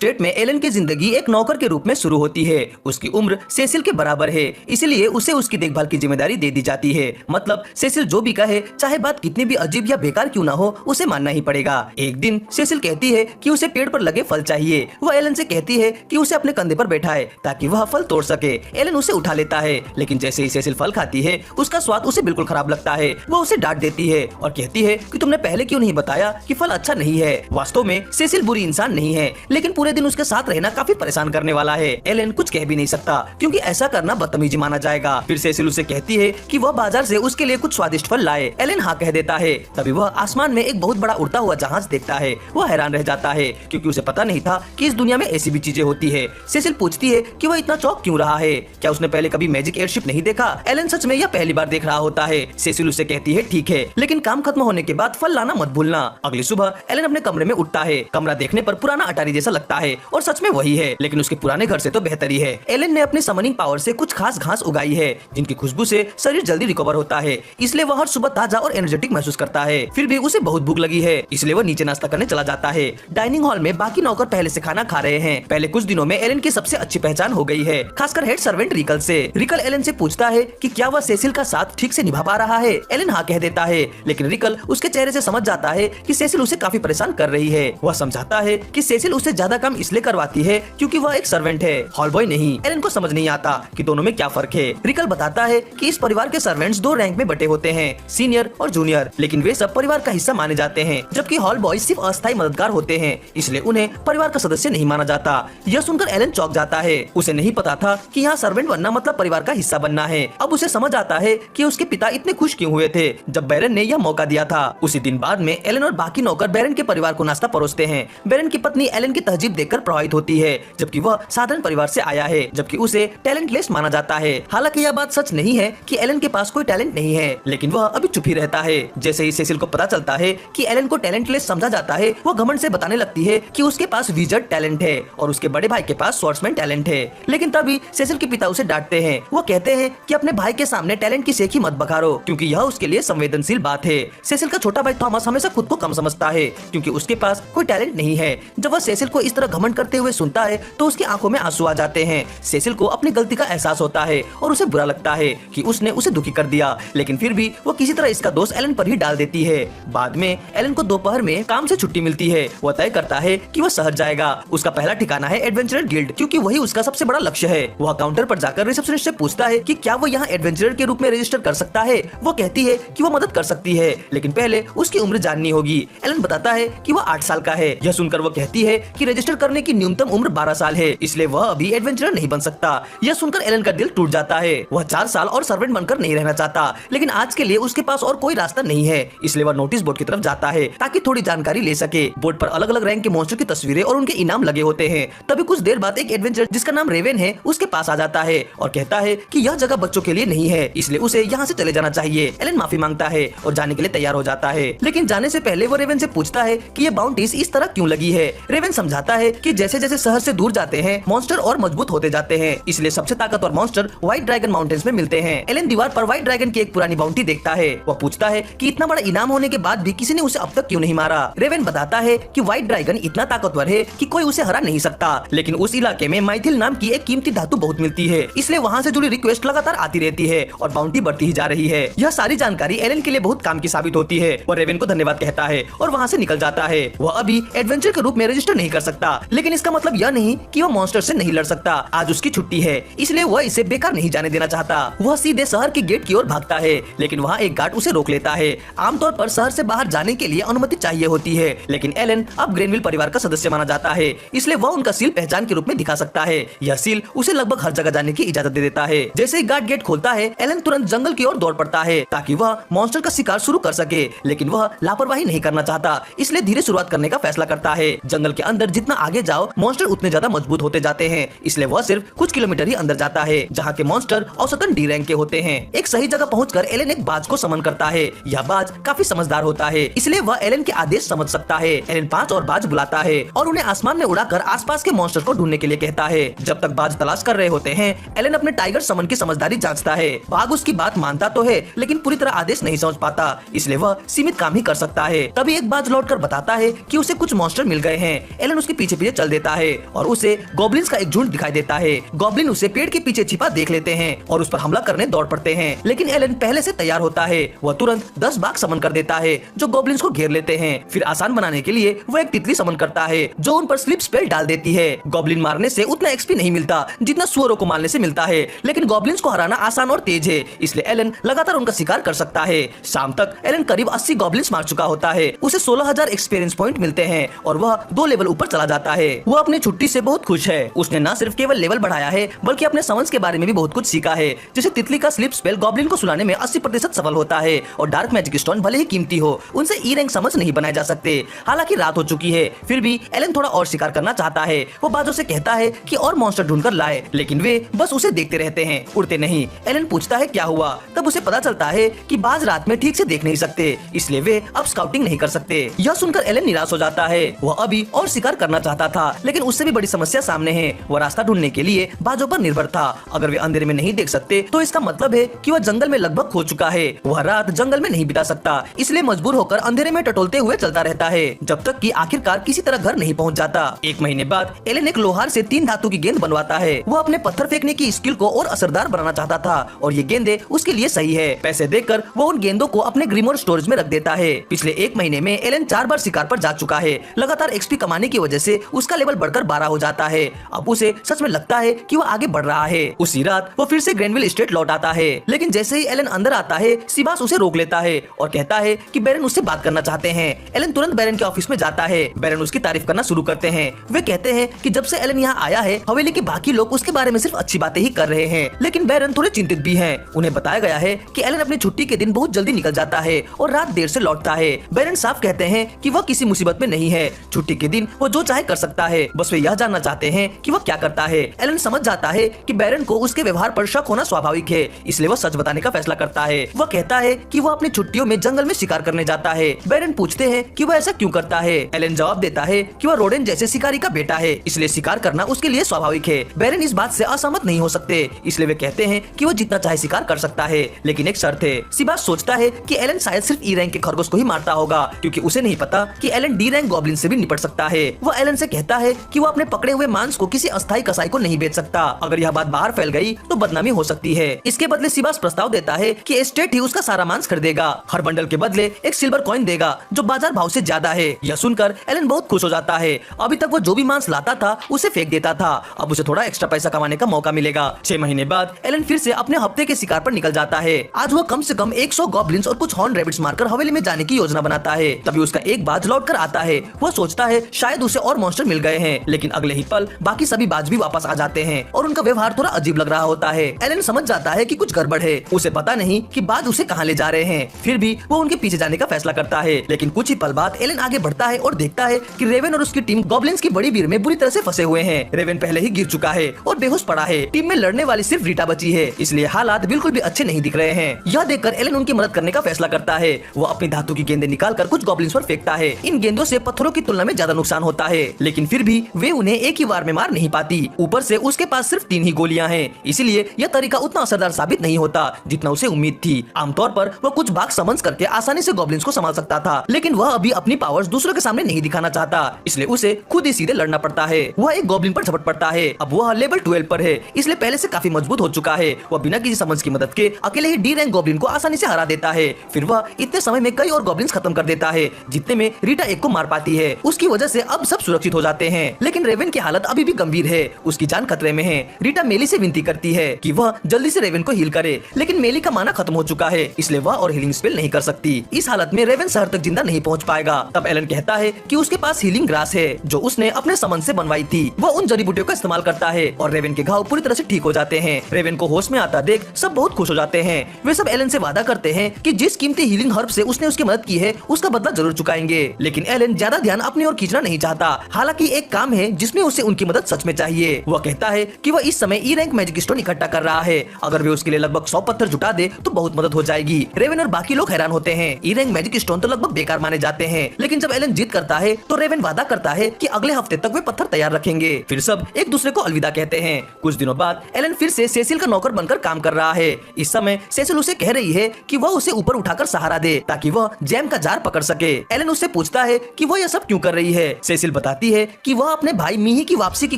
State में Elon की जिंदगी एक नौकर के रूप में शुरू होती है। उसकी उम्र सेसिल के बराबर है, इसलिए उसे उसकी देखभाल की जिम्मेदारी दे दी जाती है। मतलब सेसिल जो भी कहे, चाहे बात कितनी भी अजीब या बेकार क्यों ना हो, उसे मानना ही पड़ेगा। एक दिन सेसिल कहती है कि उसे पेड़ पर लगे फल चाहिए। वह एलन से कहती है कि उसे अपने कंधे पर बैठाए ताकि वह फल तोड़ सके। एलन उसे उठा लेता है, लेकिन जैसे ही सेसिल फल खाती है उसका स्वाद उसे बिल्कुल खराब लगता है। वह उसे डांट देती है और कहती है कि तुमने पहले क्यों नहीं बताया कि फल अच्छा नहीं है। वास्तव में सेसिल बुरी इंसान नहीं है, लेकिन पूरे दिन उसके साथ रहना काफी परेशान करने वाला है। एलन कुछ कह भी नहीं सकता क्योंकि ऐसा करना बदतमीजी माना जाएगा। फिर सेसिल उसे कहती है कि वह बाजार से उसके लिए कुछ स्वादिष्ट फल लाए। एलन हाँ कह देता है। तभी वह आसमान में एक बहुत बड़ा उड़ता हुआ जहाज देखता है। वह हैरान रह जाता है क्योंकि उसे पता नहीं था कि इस दुनिया में ऐसी भी चीजें होती है। सेसिल पूछती है कि वह इतना चौंक क्यों रहा है, क्या उसने पहले कभी मैजिक एयरशिप नहीं देखा। एलन सच में यह पहली बार देख रहा होता है। सेसिल उसे कहती है ठीक है, लेकिन काम खत्म होने के बाद फल लाना मत भूलना। अगली सुबह एलन अपने कमरे में उठता है। कमरा देखने पर पुराना अटारी जैसा लगता है और सच में वही है, लेकिन उसके पुराने घर से तो बेहतर ही है। एलन ने अपने समनिंग पावर से कुछ खास घास उगाई है जिनकी खुशबू से शरीर जल्दी रिकवर होता है, इसलिए वह हर सुबह ताजा और एनर्जेटिक महसूस करता है। फिर भी उसे बहुत भूख लगी है, इसलिए वह नीचे नाश्ता करने चला जाता है। डाइनिंग हॉल में बाकी नौकर पहले से खाना खा रहे हैं। पहले कुछ दिनों में एलन की सबसे अच्छी पहचान हो गई है, खासकर हेड सर्वेंट रिकल से। रिकल एलन से पूछता है कि क्या वह सेसिल का साथ ठीक से निभा पा रहा है। एलन हाँ कह देता है, लेकिन रिकल उसके चेहरे से समझ जाता है कि सेसिल उसे काफी परेशान कर रही है। वह समझाता है कि सेसिल उससे ज्यादा काम इसलिए करवाती है क्योंकि वह एक सर्वेंट है, हॉल बॉय नहीं। एलन को समझ नहीं आता कि दोनों में क्या फर्क है। रिकल बताता है कि इस परिवार के सर्वेंट्स दो रैंक में बटे होते हैं, सीनियर और जूनियर, लेकिन वे सब परिवार का हिस्सा माने जाते हैं, जबकि हॉल बॉय सिर्फ अस्थायी मददगार होते हैं, इसलिए उन्हें परिवार का सदस्य नहीं माना जाता। यह सुनकर एलन चौंक जाता है। उसे नहीं पता था कि यहाँ सर्वेंट बनना मतलब परिवार का हिस्सा बनना है। अब उसे समझ आता है कि उसके पिता इतने खुश क्यों हुए थे जब बैरन ने यह मौका दिया था। उसी दिन बाद में एलन और बाकी नौकर बैरन के परिवार को नाश्ता परोसते हैं। बैरन की पत्नी एलन की तहजीब देखकर प्रभावित होती है, जबकि वह साधारण परिवार से आया है, जबकि उसे टैलेंटलेस माना जाता है। हालांकि यह बात सच नहीं है कि एलन के पास कोई टैलेंट नहीं है, लेकिन वह अभी चुप ही रहता है। जैसे ही सेसिल को पता चलता है कि एलन को टैलेंटलेस समझा जाता है, वह घमंड से बताने लगती है कि उसके पास विजर्ड टैलेंट है और उसके बड़े भाई के पास स्वॉर्ड्समैन टैलेंट है। लेकिन तभी सेसिल के पिता उसे डांटते हैं। वह कहते हैं कि अपने भाई के सामने टैलेंट की सेखी मत बखारो, क्योंकि यह उसके लिए संवेदनशील बात है। सेसिल का छोटा भाई थॉमस हमेशा खुद को कम समझता है क्योंकि उसके पास कोई टैलेंट नहीं है। जब वह सेसिल को इस तरह घमंड करते हुए सुनता है तो उसकी आंखों में आंसू आ जाते हैं। सेसिल को अपनी गलती का एहसास होता है और उसे बुरा लगता है कि उसने उसे दुखी कर दिया, लेकिन फिर भी वो किसी तरह इसका दोष एलन पर ही डाल देती है। बाद में एलन को दोपहर में काम से छुट्टी मिलती है। वह तय करता है कि वह शहर जाएगा। उसका पहला ठिकाना है एडवेंचरर गिल्ड, क्योंकि वही उसका सबसे बड़ा लक्ष्य है। वह काउंटर पर जाकर रिसेप्शनिस्ट से पूछता है कि क्या वो यहाँ एडवेंचरर के रूप में रजिस्टर कर सकता है। वो कहती है कि वो मदद कर सकती है, लेकिन पहले उसकी उम्र जाननी होगी। एलन बताता है कि वह 8 साल का है। यह सुनकर वो कहती है कि रजिस्टर करने की न्यूनतम उम्र 12 साल है, इसलिए वह अभी एडवेंचरर नहीं बन सकता। यह सुनकर एलन का दिल टूट जाता है। वह 4 साल और सर्वेंट बनकर नहीं रहना चाहता, लेकिन आज के लिए उसके पास और कोई रास्ता नहीं है, इसलिए वह नोटिस बोर्ड की तरफ जाता है ताकि थोड़ी जानकारी ले सके। बोर्ड पर अलग अलग रैंक के मॉन्स्टर की तस्वीरें और उनके इनाम लगे होते हैं। तभी कुछ देर बाद एक एडवेंचरर जिसका नाम रेवेन है उसके पास आ जाता है और कहता है कि यह जगह बच्चों के लिए नहीं है, इसलिए उसे यहाँ से चले जाना चाहिए। एलन माफी मांगता है और जाने के लिए तैयार हो जाता है, लेकिन जाने से पहले वो रेवेन से पूछता है कि ये बाउंटीज इस तरह क्यों लगी है। रेवेन समझाता है कि जैसे जैसे शहर से दूर जाते हैं मॉन्स्टर और मजबूत होते जाते हैं, इसलिए सबसे ताकतवर मॉन्स्टर व्हाइट ड्रैगन माउंटेन्स में मिलते हैं। एलन दीवार पर व्हाइट ड्रैगन की एक पुरानी बाउंटी देखता है। वह पूछता है कि इतना बड़ा इनाम होने के बाद भी किसी ने उसे अब तक क्यों नहीं मारा। रेवेन बताता है कि व्हाइट ड्रैगन इतना ताकतवर है कि कोई उसे हरा नहीं सकता, लेकिन उस इलाके में माइथिल नाम की एक कीमती धातु बहुत मिलती है, इसलिए वहाँ से जुड़ी रिक्वेस्ट लगातार आती रहती है और बाउंटी बढ़ती ही जा रही है। यह सारी जानकारी एलन के लिए बहुत काम की साबित होती है और रेवेन को धन्यवाद कहता है और वहाँ से निकल जाता है। वह अभी एडवेंचर के रूप में रजिस्टर नहीं कर सकता, लेकिन इसका मतलब यह नहीं कि वह मॉन्स्टर से नहीं लड़ सकता। आज उसकी छुट्टी है, इसलिए वह इसे बेकार नहीं जाने देना चाहता। वह सीधे शहर के गेट की ओर भागता है, लेकिन वहाँ एक गार्ड उसे रोक लेता है। आमतौर पर शहर से बाहर जाने के लिए अनुमति चाहिए होती है, लेकिन एलन अब ग्रेनविल परिवार का सदस्य माना जाता है, इसलिए वह उनका सील पहचान के रूप में दिखा सकता है। यह सील उसे लगभग हर जगह जाने की इजाजत दे देता है। जैसे ही गार्ड गेट खोलता है, एलन तुरंत जंगल की ओर दौड़ पड़ता है ताकि वह मॉन्स्टर का शिकार शुरू कर सके, लेकिन वह लापरवाही नहीं करना चाहता, इसलिए धीरे शुरुआत करने का फैसला करता है। जंगल के अंदर जितना आगे जाओ मॉन्स्टर उतने ज्यादा मजबूत होते जाते हैं, इसलिए वह सिर्फ कुछ किलोमीटर ही अंदर जाता है, जहाँ के मॉन्स्टर औसतन डी रैंक के होते हैं। एक सही जगह पहुंचकर एलन एक बाज को समन करता है। यह बाज काफी समझदार होता है, इसलिए वह एलन के आदेश समझ सकता है। एलन 5 और बाज बुलाता है और उन्हें आसमान में उड़ाकर आसपास के मॉन्स्टर को ढूंढने के लिए कहता है। जब तक बाज तलाश कर रहे होते हैं, एलन अपने टाइगर समन की समझदारी जांचता है। बाघ उसकी बात मानता तो है, लेकिन पूरी तरह आदेश नहीं समझ पाता, इसलिए वह सीमित काम ही कर सकता है। तभी एक बाज लौटकर बताता है कि उसे कुछ मॉन्स्टर मिल गए हैं। एलन उसके पीछे पीछे पीछे चल देता है और उसे गॉब्लिन्स का एक झुंड दिखाई देता है। गॉब्लिन उसे पेड़ के पीछे छिपा देख लेते हैं और उस पर हमला करने दौड़ पड़ते हैं, लेकिन एलन पहले से तैयार होता है। वह तुरंत 10 बाघ समन कर देता है जो गॉब्लिन्स को घेर लेते हैं। फिर आसान बनाने के लिए वो एक तितली समन करता है जो उन पर स्लिप स्पेल डाल देती है। गॉब्लिन मारने से उतना एक्सपी नहीं मिलता जितना सुअरों को मारने से मिलता है, लेकिन गॉब्लिन्स को हराना आसान और तेज है, इसलिए एलन लगातार उनका शिकार कर सकता है। शाम तक एलन करीब 80 गॉब्लिन्स मार चुका होता है। उसे 16,000 एक्सपीरियंस पॉइंट मिलते हैं और वह 2 लेवल ऊपर चला जाता है। वह अपनी छुट्टी से बहुत खुश है। उसने न सिर्फ केवल लेवल बढ़ाया है बल्कि अपने समन्स के बारे में भी बहुत कुछ सीखा है। जैसे तितली का स्लिप स्पेल गॉब्लिन को सुलाने में 80% सफल होता है और डार्क मैजिक स्टोन भले ही कीमती हो उनसे ई रैंक समझ नहीं बनाए जा सकते। हालांकि रात हो चुकी है, फिर भी एलन थोड़ा और शिकार करना चाहता है। वो बाजों से कहता है कि और मॉन्स्टर ढूंढकर लाए, लेकिन वे बस उसे देखते रहते हैं, उड़ते नहीं। एलन पूछता है क्या हुआ, तब उसे पता चलता है कि बाज रात में ठीक से देख नहीं सकते, इसलिए वे अब स्काउटिंग नहीं कर सकते। यह सुनकर एलन निराश हो जाता है। वह अभी और शिकार करना चाहता था, लेकिन उससे भी बड़ी समस्या सामने है। वह रास्ता ढूंढने के लिए बाजों पर निर्भर था। अगर वे अंधेरे में नहीं देख सकते तो इसका मतलब है कि वह जंगल में लगभग खो चुका है। वह रात जंगल में नहीं बिता सकता, इसलिए मजबूर होकर अंधेरे में टटोलते हुए चलता रहता है जब तक कि आखिरकार किसी तरह घर नहीं पहुंच जाता। 1 महीने बाद एलन एक लोहार से 3 धातु की गेंद बनवाता है। वह अपने पत्थर फेंकने की स्किल को और असरदार बनाना चाहता था और ये गेंदें उसके लिए सही है। पैसे देकर वो उन गेंदों को अपने ग्रीमोर स्टोरेज में रख देता है। पिछले 1 महीने में एलन 4 बार शिकार पर जा चुका है। लगातार एक्सपी कमाने की वजह से उसका लेवल बढ़कर 12 हो जाता है। अब उसे सच में लगता है कि वो आगे बढ़ रहा है। उसी रात वो फिर से ग्रेनविल स्टेट लौट आता है, लेकिन जैसे ही एलन अंदर आता है सिबास उसे रोक लेता है और कहता है कि बैरन उससे बात करना चाहते हैं। एलन तुरंत बैरन के ऑफिस में जाता है। बैरन उसकी तारीफ करना शुरू करते हैं। वे कहते हैं कि जब से एलन यहाँ आया है हवेली के बाकी लोग उसके बारे में सिर्फ अच्छी बातें ही कर रहे हैं, लेकिन बैरन थोड़े चिंतित भी हैं। उन्हें बताया गया है कि एलन अपनी छुट्टी के दिन बहुत जल्दी निकल जाता है और रात देर से लौटता है। बैरन साफ कहते हैं कि वह किसी मुसीबत में नहीं है। छुट्टी के दिन वो जो चाहे कर सकता है, बस वे यह जानना चाहते हैं कि वह क्या करता है। एलन समझ जाता है कि बैरन को उसके व्यवहार पर शक होना स्वाभाविक है, इसलिए वह सच बताने का फैसला करता है। वह कहता है कि वह अपनी छुट्टियों में जंगल में शिकार करने जाता है। बैरन पूछते हैं कि वह ऐसा क्यों करता है। एलन जवाब देता है कि वह रोडेन जैसे शिकारी का बेटा है, इसलिए शिकार करना उसके लिए स्वाभाविक है। बैरन इस बात से असहमत नहीं हो सकते, इसलिए वे कहते हैं कि वह जितना चाहे शिकार कर सकता है, लेकिन एक शर्त है। सिबास सोचता है कि एलन शायद सिर्फ ई रैंक के खरगोश को ही मारता होगा, क्योंकि उसे नहीं पता कि एलन डी रैंक गॉब्लिन से भी निपट सकता है। वह एलन से कहता है कि वह अपने पकड़े हुए मांस को किसी अस्थायी कसाई को नहीं बेच सकता। अगर यह बात बाहर फैल गई तो बदनामी हो सकती है। इसके बदले सिबास प्रस्ताव देता है कि एस्टेट ही उसका सारा मांस खरीदेगा। हर बंडल के बदले एक सिल्वर कॉइन देगा जो बाजार भाव से ज्यादा है। यह सुनकर एलन बहुत खुश हो जाता है। अभी तक वो जो भी मांस लाता था उसे फेंक देता था, अब उसे थोड़ा एक्स्ट्रा पैसा कमाने का मौका मिलेगा। 6 महीने बाद एलन फिर से अपने हफ्ते के शिकार पर निकल जाता है। आज वह कम से कम 100 गॉब्लिन्स और कुछ हॉर्न रैबिट्स मारकर हवेली में जाने की योजना बनाता है। तभी उसका एक बाज लौट कर आता है। वह सोचता है शायद उसे और मॉन्स्टर मिल गए हैं, लेकिन अगले ही पल बाकी सभी बाज भी वापस आ जाते हैं और उनका व्यवहार थोड़ा अजीब लग रहा होता है। एलन समझ जाता है कि कुछ गड़बड़ है। उसे पता नहीं कि बाज उसे कहां ले जा रहे हैं, फिर भी वो उनके पीछे जाने का फैसला करता है। लेकिन कुछ ही पल बाद एलन आगे बढ़ता है और देखता है कि रेवन और उसकी टीम गॉब्लिन्स की बड़ी भीड़ में बुरी तरह से फंसे हुए हैं। रेवन पहले ही गिर चुका है और बेहोश पड़ा है। टीम में लड़ने वाली सिर्फ रीटा बची है, इसलिए हालात बिल्कुल भी अच्छे नहीं दिख रहे हैं। यह देखकर एलन उनकी मदद करने का फैसला करता है। वो अपनी धातु की गेंदें निकालकर कुछ गॉब्लिन्स पर फेंकता है। इन गेंदों से पत्थरों की तुलना में ज्यादा नुकसान होता है, लेकिन फिर भी वे उन्हें एक ही बार में मार नहीं पाती। ऊपर से उसके पास सिर्फ 3 ही गोलियां हैं, इसीलिए यह तरीका उतना असरदार साबित नहीं होता जितना उसे उम्मीद थी। आमतौर पर वह कुछ बाघ समन्स करके आसानी से गॉब्लिन्स को संभाल सकता था, लेकिन वह अभी अपनी पावर्स दूसरों के सामने नहीं दिखाना चाहता, इसलिए उसे खुद ही सीधे लड़ना पड़ता है। वह एक गॉब्लिन पर झपट पड़ता है। अब वह लेवल 12 पर है, इसलिए पहले से काफी मजबूत हो चुका है। वह बिना किसी समन्स की मदद के अकेले ही डी रैंक गॉब्लिन को आसानी से हरा देता है। फिर वह इतने समय में कई और गॉब्लिन्स खत्म कर देता है जितने में रीटा एक को मार पाती है। उसकी वजह से अब सब सुरक्षित हो जाते हैं, लेकिन रेवन की हालत अभी भी गंभीर है। उसकी जान खतरे में है। रीटा मेली से विनती करती है कि वह जल्दी से रेवन को हील करे, लेकिन मेली का माना खत्म हो चुका है, इसलिए वह और हीलिंग स्पेल नहीं कर सकती। इस हालत में रेवन शहर तक जिंदा नहीं पहुंच पाएगा। तब एलन कहता है कि उसके पास हीलिंग ग्रास है जो उसने अपने समन से बनवाई थी। वह उन जड़ी बूटियों का इस्तेमाल करता है और रेवन के घाव पूरी तरह से ठीक हो जाते हैं। रेवन को होश में आता देख सब बहुत खुश हो जाते हैं। वे सब एलन से वादा करते हैं कि जिस कीमती हीलिंग हर्ब से उसने उसकी मदद की है उसका बदला जरूर चुकाएंगे, लेकिन एलन ज्यादा ध्यान अपनी ओर खींचना नहीं चाहता। हालांकि एक काम है जिसमें उसे उनकी मदद सच में चाहिए। वह कहता है कि वह इस समय ई रैंक मैजिक स्टोन इकट्ठा कर रहा है। अगर वे उसके लिए लगभग 100 पत्थर जुटा दे तो बहुत मदद हो जाएगी। रेवन और बाकी लोग हैरान होते हैं। ई रैंक मैजिक स्टोन तो लगभग बेकार माने जाते हैं, लेकिन जब एलन जीत करता है तो रेवन वादा करता है कि अगले हफ्ते तक वे पत्थर तैयार रखेंगे। फिर सब एक दूसरे को अलविदा कहते हैं। कुछ दिनों बाद एलन फिर से सेसिल का नौकर बनकर काम कर रहा है। इस समय सेसिल उसे कह रही है कि वह उसे ऊपर उठाकर सहारा दे ताकि वह जैम का जार पकड़ सके। एलन उससे पूछता है कि वह यह सब क्यों कर रही है। सेसिल बताती बताती है कि वह अपने भाई मीही की वापसी की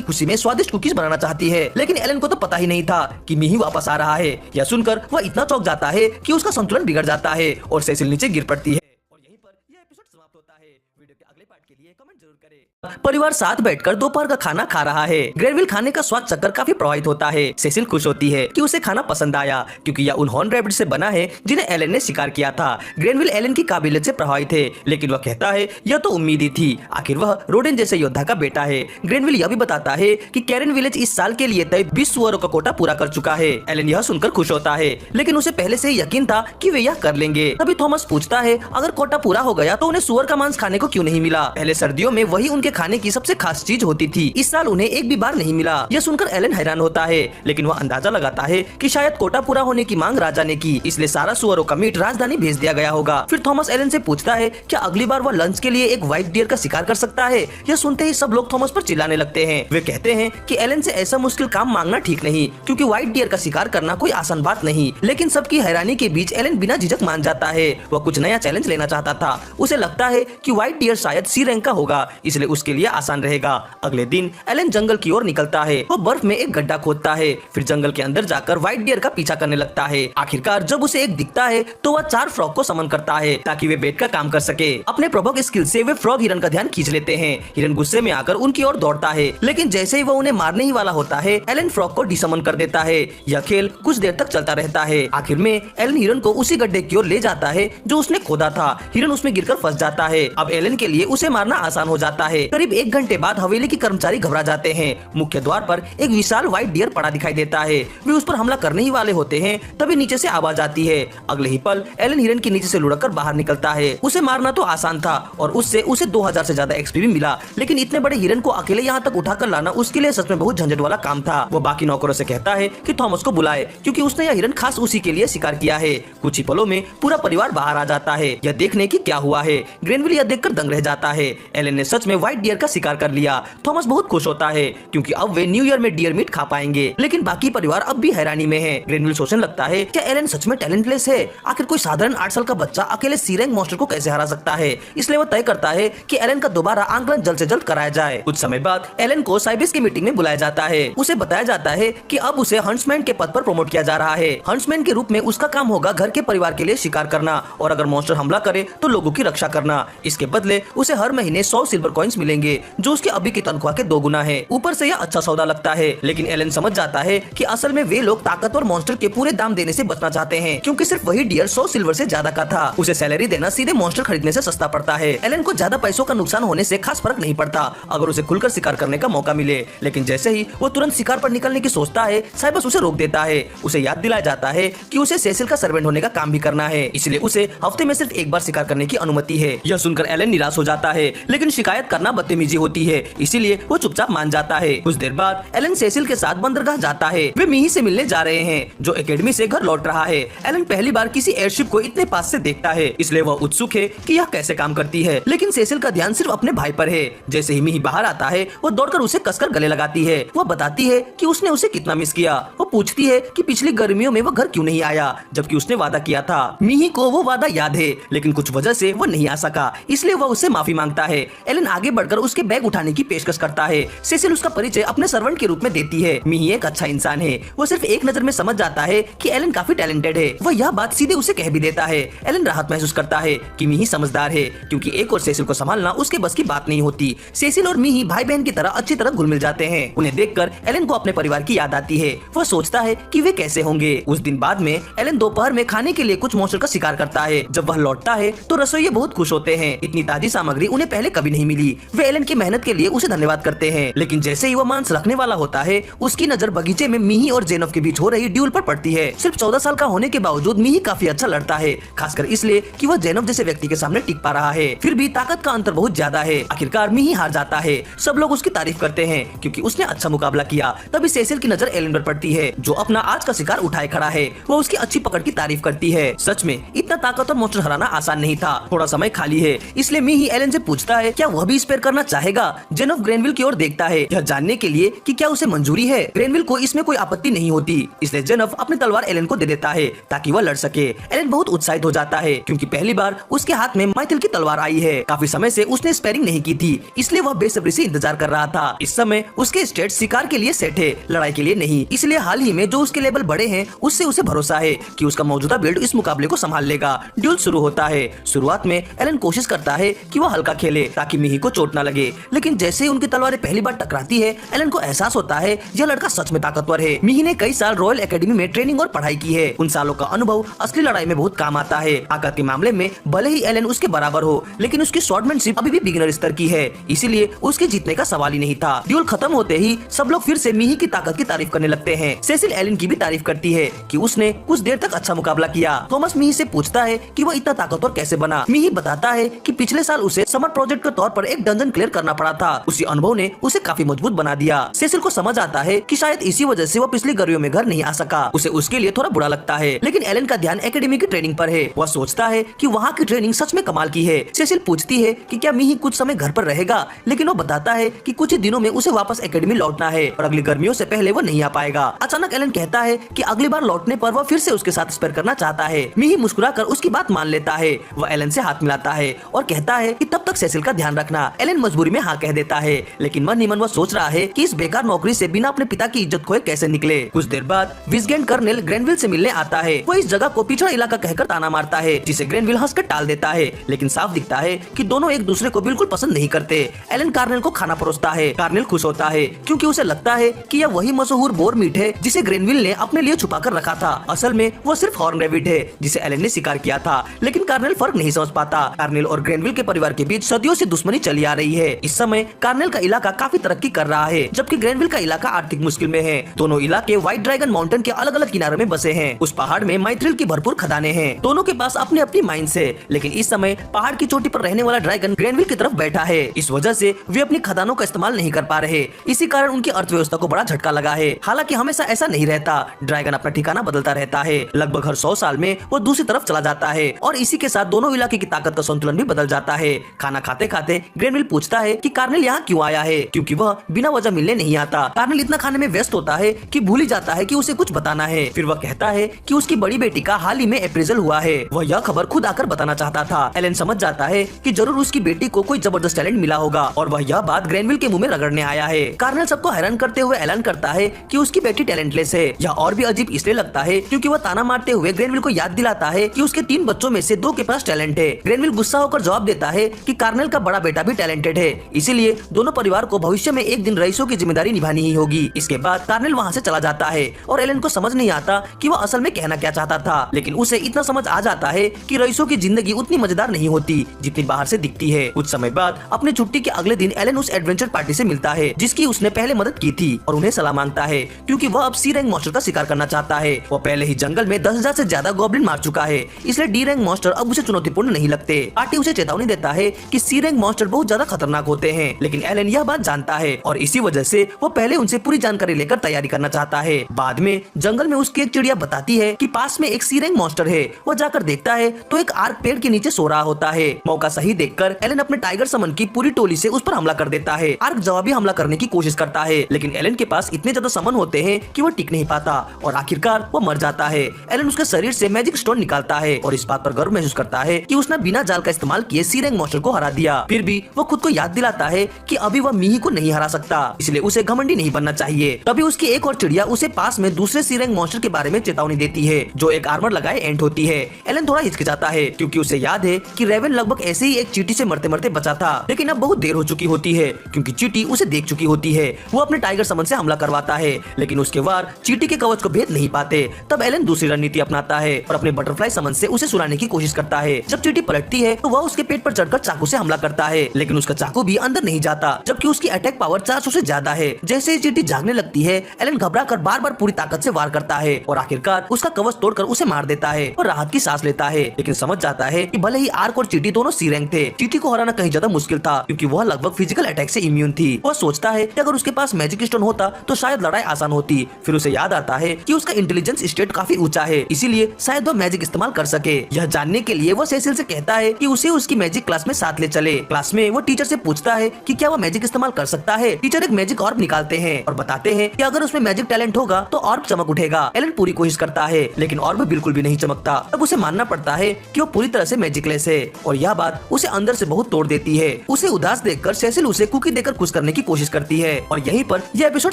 खुशी में स्वादिष्ट कुकीज बनाना चाहती है, लेकिन एलन को तो पता ही नहीं था कि मीही वापस आ रहा है। यह सुनकर वह इतना चौंक जाता है कि उसका संतुलन बिगड़ जाता है और सेसिल नीचे गिर पड़ती है। और यहीं पर यह एपिसोड समाप्त होता है। वीडियो के अगले पार्ट के लिए कमेंट जरूर करें। परिवार साथ बैठकर दोपहर का खाना खा रहा है। ग्रेनविल खाने का स्वाद चखकर काफी प्रभावित होता है। सेसिल खुश होती है कि उसे खाना पसंद आया, क्योंकि यह उन हॉर्न रैबिट से बना है जिन्हें एलन ने शिकार किया था। ग्रेनविल एलन की काबिलियत से प्रभावित है, लेकिन वह कहता है यह तो उम्मीद ही थी, आखिर वह रोडेन जैसे योद्धा का बेटा है। ग्रेनविल यह भी बताता है कि कैरन विलेज इस साल के लिए तय 20 सुअरों का कोटा पूरा कर चुका है। एलन यह सुनकर खुश होता है, लेकिन उसे पहले से ही यकीन था कि वे यह कर लेंगे। तभी थॉमस पूछता है अगर कोटा पूरा हो गया तो उन्हें सुअर का मांस खाने को क्यों नहीं मिला। पहले सर्दियों में वही उनके खाने की सबसे खास चीज होती थी, इस साल उन्हें एक भी बार नहीं मिला। यह सुनकर एलन हैरान होता है, लेकिन वह अंदाजा लगाता है कि शायद कोटा पूरा होने की मांग राजा ने की, इसलिए सारा सुअरों का मीट राजधानी भेज दिया गया होगा। फिर थॉमस एलन से पूछता है क्या अगली बार वह लंच के लिए एक व्हाइट डियर का शिकार कर सकता है। यह सुनते ही सब लोग थॉमस पर चिल्लाने लगते हैं। वे कहते हैं कि एलन से ऐसा मुश्किल काम मांगना ठीक नहीं, क्योंकि व्हाइट डियर का शिकार करना कोई आसान बात नहीं। लेकिन सबकी हैरानी के बीच एलन बिना झिझक मान जाता है। वह कुछ नया चैलेंज लेना चाहता था। उसे लगता है कि व्हाइट डियर शायद सी रैंक का होगा, इसलिए उसके लिए आसान रहेगा। अगले दिन एलन जंगल की ओर निकलता है। वो बर्फ में एक गड्ढा खोदता है, फिर जंगल के अंदर जाकर व्हाइट डियर का पीछा करने लगता है। आखिरकार जब उसे एक दिखता है तो वह 4 फ्रॉग को समन करता है ताकि वे बैठ कर काम कर सके। अपने प्रोवोक स्किल से वे फ्रॉग हिरन का ध्यान खींच लेते हैं। हिरन गुस्से में आकर उनकी ओर दौड़ता है, लेकिन जैसे ही वह उन्हें मारने ही वाला होता है एलन फ्रॉग को डिसमन कर देता है। यह खेल कुछ देर तक चलता रहता है। आखिर में एलन हिरन को उसी गड्ढे की ओर ले जाता है जो उसने खोदा था। हिरन उसमें गिरकर फंस जाता है। अब एलन के लिए उसे मारना आसान हो जाता है। करीब 1 घंटे बाद हवेली के कर्मचारी घबरा जाते हैं। मुख्य द्वार पर एक विशाल व्हाइट डियर पड़ा दिखाई देता है। वे उस पर हमला करने ही वाले होते हैं, तभी नीचे से आवाज आती है। अगले ही पल एलन हिरन के नीचे से लुढ़ककर बाहर निकलता है। उसे मारना तो आसान था और उससे उसे 2000 से ज्यादा एक्सपी भी मिला, लेकिन इतने बड़े हिरन को अकेले यहाँ तक उठाकर लाना उसके लिए सच में बहुत झंझट वाला काम था। वो बाकी नौकरों से कहता है कि थॉमस को बुलाए, क्योंकि उसने यह हिरन खास उसी के लिए शिकार किया है। कुछ ही पलों में पूरा परिवार बाहर आ जाता है, यह देखने की क्या हुआ है। ग्रेनविल यह देखकर दंग रह जाता है। एलन ने सच में व्हाइट डियर का शिकार कर लिया। थॉमस बहुत खुश होता है, क्योंकि अब वे न्यू ईयर में डियर मीट खा पाएंगे। लेकिन बाकी परिवार अब भी हैरानी में है। ग्रेनविल सोचने लगता है क्या एलन सच में टैलेंटलेस है। आखिर कोई साधारण 8 साल का बच्चा अकेले सी रैंक मॉन्स्टर को कैसे हरा सकता है। इसलिए वो तय करता है कि एलन का दोबारा आंकलन जल्द से जल्द कराया जाए। कुछ समय बाद एलन को साइबिस की मीटिंग में बुलाया जाता है। उसे बताया जाता है कि अब उसे हंट्समैन के पद पर प्रमोट किया जा रहा है। हंट्समैन के रूप में उसका काम होगा घर के परिवार के लिए शिकार करना, और अगर मॉन्स्टर हमला करे तो लोगों की रक्षा करना। इसके बदले उसे हर महीने 100 सिल्वर कॉइन्स मिलेंगे, जो उसके अभी की तनख्वाह के 2 गुना है। ऊपर से यह अच्छा सौदा लगता है, लेकिन एलन समझ जाता है कि असल में वे लोग ताकतवर मॉन्स्टर के पूरे दाम देने से बचना चाहते हैं, क्योंकि सिर्फ वही डियर 100 सिल्वर से ज्यादा का था। उसे सैलरी देना सीधे मॉन्स्टर खरीदने से सस्ता पड़ता है। एलन को ज्यादा पैसों का नुकसान होने से खास फर्क नहीं पड़ता अगर उसे खुलकर शिकार करने का मौका मिले। लेकिन जैसे ही वो तुरंत शिकार पर निकलने की सोचता है, साइबस उसे रोक देता है। उसे याद दिलाया जाता है कि उसे सेसिल का सर्वेंट होने का काम भी करना है, इसलिए उसे हफ्ते में सिर्फ एक बार शिकार करने की अनुमति है। यह सुनकर एलन निराश हो जाता है, लेकिन शिकायत करना बदतमीजी होती है, इसीलिए वो चुपचाप मान जाता है। कुछ देर बाद एलन सेसिल के साथ बंदरगाह जाता है। वे मीही से मिलने जा रहे हैं, जो एकेडमी से घर लौट रहा है। एलन पहली बार किसी एयरशिप को इतने पास से देखता है, इसलिए वह उत्सुक है कि यह कैसे काम करती है। लेकिन सेसिल का ध्यान सिर्फ अपने भाई पर है। जैसे ही मीही बाहर आता है, वो दौड़कर उसे कसकर गले लगाती है। वह बताती है कि उसने उसे कितना मिस किया। वो पूछती है कि पिछली गर्मियों में वह घर क्यों नहीं आया, जबकि उसने वादा किया था। मीही को वो वादा याद है, लेकिन कुछ वजह से वो नहीं आ सका, इसलिए वह उससे माफी मांगता है। एलन आगे बढ़कर उसके बैग उठाने की पेशकश करता है। सेसिल उसका परिचय अपने सर्वेंट के रूप में देती है। मीही एक अच्छा इंसान है। वो सिर्फ एक नजर में समझ जाता है कि एलन काफी टैलेंटेड है। वह यह बात सीधे उसे कह भी देता है। एलन राहत महसूस करता है कि मीही समझदार है, क्योंकि एक और सेसिल को संभालना उसके बस की बात नहीं होती। सेसिल और मीही भाई बहन की तरह अच्छी तरह घुल मिल जाते हैं। उन्हें देखकर एलन को अपने परिवार की याद आती है। वह सोचता है कि वे कैसे होंगे। उस दिन बाद में एलन दोपहर में खाने के लिए कुछ मॉन्स्टर का शिकार करता है। जब वह लौटता है तो रसोइये बहुत खुश होते हैं। इतनी ताजी सामग्री उन्हें पहले कभी नहीं मिली। वे एलन की मेहनत के लिए उसे धन्यवाद करते हैं। लेकिन जैसे ही वह मांस रखने वाला होता है, उसकी नजर बगीचे में मीही और जेनोफ के बीच हो रही ड्यूल पर पड़ती है। सिर्फ 14 साल का होने के बावजूद मीही काफी अच्छा लड़ता है, खासकर इसलिए कि वह जेनोफ जैसे व्यक्ति के सामने टिक पा रहा है। फिर भी ताकत का अंतर बहुत ज्यादा है। आखिरकार मीही हार जाता है। सब लोग उसकी तारीफ करते हैं, क्योंकि उसने अच्छा मुकाबला किया। तभी सेसिल की नजर एलन पर पड़ती है, जो अपना आज का शिकार उठाए खड़ा है। वो उसकी अच्छी पकड़ की तारीफ करती है। सच में इतना ताकतवर मॉन्स्टर हराना आसान नहीं था। थोड़ा समय खाली है, इसलिए मीही एलन से पूछती पूछता है क्या वह भी स्पेयर करना चाहेगा। जेनफ ग्रेनविल की ओर देखता है यह जानने के लिए कि क्या उसे मंजूरी है। ग्रेनविल को इसमें कोई आपत्ति नहीं होती, इसलिए जेनफ अपनी तलवार एलन को दे देता है ताकि वह लड़ सके। एलन बहुत उत्साहित हो जाता है क्योंकि पहली बार उसके हाथ में माइथल की तलवार आई है। काफी समय से उसने स्पेयरिंग नहीं की थी, इसलिए वह बेसब्री से इंतजार कर रहा था। इस समय उसके स्टेट शिकार के लिए सेट है, लड़ाई के लिए नहीं। इसलिए हाल ही में जो उसके लेवल बड़े हैं उससे उसे भरोसा है कि उसका मौजूदा बिल्ड इस मुकाबले को संभाल लेगा। ड्यूल शुरू होता है। शुरुआत में एलन कोशिश करता है कि वह हल्का खेले ताकि मिही को चोट न लगे, लेकिन जैसे ही उनकी तलवारें पहली बार टकराती है एलन को एहसास होता है यह लड़का सच में ताकतवर है। मिही ने कई साल रॉयल एकेडमी में ट्रेनिंग और पढ़ाई की है। उन सालों का अनुभव असली लड़ाई में बहुत काम आता है। ताकत के मामले में भले ही एलन उसके बराबर हो, लेकिन उसकी स्वॉर्डमैनशिप अभी भी बिगिनर स्तर की है, इसीलिए उसके जीतने का सवाल ही नहीं था। ड्यूल खत्म होते ही सब लोग फिर से मिही की ताकत की तारीफ करने लगते हैं। सेसिल एलन की भी तारीफ करती है कि उसने कुछ देर तक अच्छा मुकाबला किया। थॉमस मिही से पूछता है कि वह इतना ताकतवर कैसे बना। मिही बताता है कि पिछले साल उसे समर प्रोजेक्ट के तौर पर एक डंजन क्लियर करना पड़ा था। उसी अनुभव ने उसे काफी मजबूत बना दिया। सेसिल को समझ आता है कि शायद इसी वजह से वह पिछली गर्मियों में घर नहीं आ सका। उसे उसके लिए थोड़ा बुरा लगता है, लेकिन एलन का ध्यान एकेडमी की ट्रेनिंग पर है। वह सोचता है कि वहाँ की ट्रेनिंग सच में कमाल की है। सेसिल पूछती है कि क्या मिही कुछ समय घर पर रहेगा, लेकिन वो बताता है कि कुछ ही दिनों में उसे वापस एकेडमी लौटना है और अगली गर्मियों से पहले वो नहीं आ पाएगा। अचानक एलन कहता है कि अगली बार लौटने पर वह फिर से उसके साथ स्पेयर करना चाहता है। मिही मुस्कुराकर उसकी बात मान लेता है। वह एलन से हाथ मिलाता है और कहता है कि तब तक सेसिल का ध्यान रखना। एलन मजबूरी में हाँ कह देता है, लेकिन मन ही मन वह सोच रहा है कि इस बेकार नौकरी से बिना अपने पिता की इज्जत खोए कैसे निकले। कुछ देर बाद विज़गेंट कर्नल ग्रेनविल से मिलने आता है। वो इस जगह को पिछड़ा इलाका कहकर ताना मारता है, जिसे ग्रेनविल हंसकर टाल देता है, लेकिन साफ दिखता है कि दोनों एक दूसरे को बिल्कुल पसंद नहीं करते। एलन कार्नेल को खाना परोसता है। कार्नेल खुश होता है क्योंकि उसे लगता है कि यह वही मशहूर बोर मीट है जिसे ग्रेनविल ने अपने लिए छुपा कर रखा था। असल में वो सिर्फ हॉर्न रैबिट है जिसे एलन ने शिकार किया था, लेकिन कार्नेल फर्क नहीं समझ पाता। कार्नेल और ग्रेनविल के परिवार के बीच सदियों से दुश्मनी चली आ रही है। इस समय कार्नेल का इलाका काफी तरक्की कर रहा है, जबकि ग्रेनविल का इलाका आर्थिक मुश्किल में है। दोनों इलाके व्हाइट ड्रैगन माउंटेन के अलग अलग किनारों में बसे हैं। उस पहाड़ में माइथ्रिल की भरपूर खदानें हैं। दोनों के पास अपनी अपनी माइंस है, लेकिन इस समय पहाड़ की चोटी पर रहने वाला ड्रैगन ग्रेनविल की तरफ बैठा है। इस वजह से वे अपनी खदानों का इस्तेमाल नहीं कर पा रहे। इसी कारण उनकी अर्थव्यवस्था को बड़ा झटका लगा है। हालांकि हमेशा ऐसा नहीं रहता, ड्रैगन अपना ठिकाना बदलता रहता है। लगभग हर 100 साल में वो दूसरी तरफ चला जाता है और इसी के साथ दोनों इलाके की ताकत का संतुलन भी बदल जाता है। खाना खाते खाते ग्रेनविल पूछता है कि कार्नेल यहाँ क्यों आया है, क्योंकि वह बिना वजह मिलने नहीं आता। कार्नेल इतना खाने में व्यस्त होता है कि भूल ही जाता है कि उसे कुछ बताना है। फिर वह कहता है कि उसकी बड़ी बेटी का हाल ही में अप्रेजल हुआ है। वह यह खबर खुद आकर बताना चाहता था। एलन समझ जाता है कि जरूर उसकी बेटी को कोई जबरदस्त टैलेंट मिला होगा और वह यह बात ग्रेनविल के मुंह में रगड़ने आया है। कार्नेल सबको हैरान करते हुए ऐलान करता है कि उसकी बेटी टैलेंटलेस है। यह और भी अजीब इसलिए लगता है क्योंकि वह ताना मारते हुए ग्रेनविल को याद दिलाता है कि उसके 3 बच्चों में से 2 के पास टैलेंट है। ग्रेनविल गुस्सा होकर जवाब देता है कि कार्नेल का बड़ा बेटा भी टैलेंटेड है, इसीलिए दोनों परिवार को भविष्य में एक दिन रईसों की जिम्मेदारी निभानी ही होगी। इसके बाद कार्नेल वहाँ से चला जाता है और एलन को समझ नहीं आता कि वह असल में कहना क्या चाहता था, लेकिन उसे इतना समझ आ जाता है कि रईसों की जिंदगी उतनी मजेदार नहीं होती जितनी बाहर से दिखती है। कुछ समय बाद अपनी छुट्टी के अगले दिन एलन उस एडवेंचर पार्टी से मिलता है जिसकी उसने पहले मदद की थी और उन्हें सलाह मांगता है क्योंकि वह अब सी रैंक मॉन्स्टर का शिकार करना चाहता है। वह पहले ही जंगल में 10,000 से ज्यादा गॉब्लिन मार चुका है, इसलिए डी रैंक मॉन्स्टर अब उसे चुनौतीपूर्ण नहीं लगते। पार्टी उसे चेतावनी देता है कि सी रैंक मॉन्स्टर बहुत ज्यादा खतरनाक होते हैं, लेकिन एलन यह बात जानता है और इसी वजह से वो पहले उनसे पूरी जानकारी लेकर तैयारी करना चाहता है। बाद में जंगल में उसकी एक चिड़िया बताती है कि पास में एक सी रैंक मॉन्स्टर है। वह जाकर देखता है तो एक आर्क पेड़ के नीचे सो रहा होता है। मौका सही देखकर एलन अपने टाइगर समन की पूरी टोली से उस पर हमला कर देता है। आर्क जवाबी हमला करने की कोशिश करता है, लेकिन एलन के पास इतने ज्यादा समन होते हैं कि वो टिक नहीं पाता और आखिरकार वो मर जाता है। एलन उसके शरीर से मैजिक स्टोन निकालता है और इस बात पर गर्व महसूस करता है कि उसने बिना जाल का इस्तेमाल किए सी रैंक मॉन्स्टर को हरा दिया। फिर भी वो खुद को याद दिलाता है कि अभी वह मिही को नहीं हरा सकता, इसलिए उसे घमंडी नहीं बनना चाहिए। तभी उसकी एक और चिड़िया उसे पास में दूसरे सी रैंक मॉन्स्टर के बारे में चेतावनी देती है जो एक आर्मर लगाए एंट होती है। एलन थोड़ा हिचकिचाता है क्योंकि उसे याद है कि रेवन लगभग ऐसे ही एक चींटी से मरते मरते बचा था, लेकिन अब बहुत देर हो चुकी होती है क्योंकि चींटी उसे देख चुकी होती है। वो अपने टाइगर समन से हमला करवाता है, लेकिन उसके वार चींटी के कवच को भेद नहीं पाते। तब एलन दूसरी रणनीति अपनाता है और अपने बटरफ्लाई समन से उसे सुलाने की कोशिश करता है। जब चींटी पलटती है तो वह उसके पेट पर चढ़कर चाकू से हमला करता है, लेकिन उसका चाकू भी अंदर नहीं जाता, जबकि उसकी अटैक पावर 400 से ज्यादा है। जैसे ही चींटी जागने लगती है, एलन घबराकर बार-बार पूरी ताकत से वार करता है और आखिरकार उसका कवच तोड़कर उसे मार देता है और राहत की सांस लेता है, लेकिन समझ जाता है कि भले ही आर्क और चींटी दोनों सी रैंक थे, चींटी को हराना कहीं ज्यादा मुश्किल था क्योंकि वह लगभग फिजिकल अटैक से इम्यून थी। वह सोचता है कि अगर उसके पास मैजिक स्टोन होता तो शायद लड़ाई आसान होती। फिर उसे याद आता है कि उसका इंटेलिजेंस स्टेट काफी ऊंचा है, इसीलिए शायद वह मैजिक इस्तेमाल कर सके। यह जानने के लिए वह सेसिल से कहता है कि उसे उसकी मैजिक क्लास में साथ ले चले। क्लास में वो टीचर से पूछता है कि क्या वो मैजिक इस्तेमाल कर सकता है। टीचर एक मैजिक ऑर्ब निकालते हैं और बताते हैं कि अगर उसमें मैजिक टैलेंट होगा तो ऑर्ब चमक उठेगा। एलन पूरी कोशिश करता है लेकिन ऑर्ब बिल्कुल भी नहीं चमकता। तब उसे मानना पड़ता है कि वो पूरी तरह से मैजिकलेस है और यह बात उसे अंदर से बहुत तोड़ देती है। उसे उदास देखकर सेसिल उसे कुकी देकर खुश करने की कोशिश करती है और यहीं पर यह एपिसोड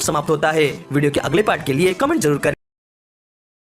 समाप्त होता है। वीडियो के अगले पार्ट के लिए कमेंट जरूर करें।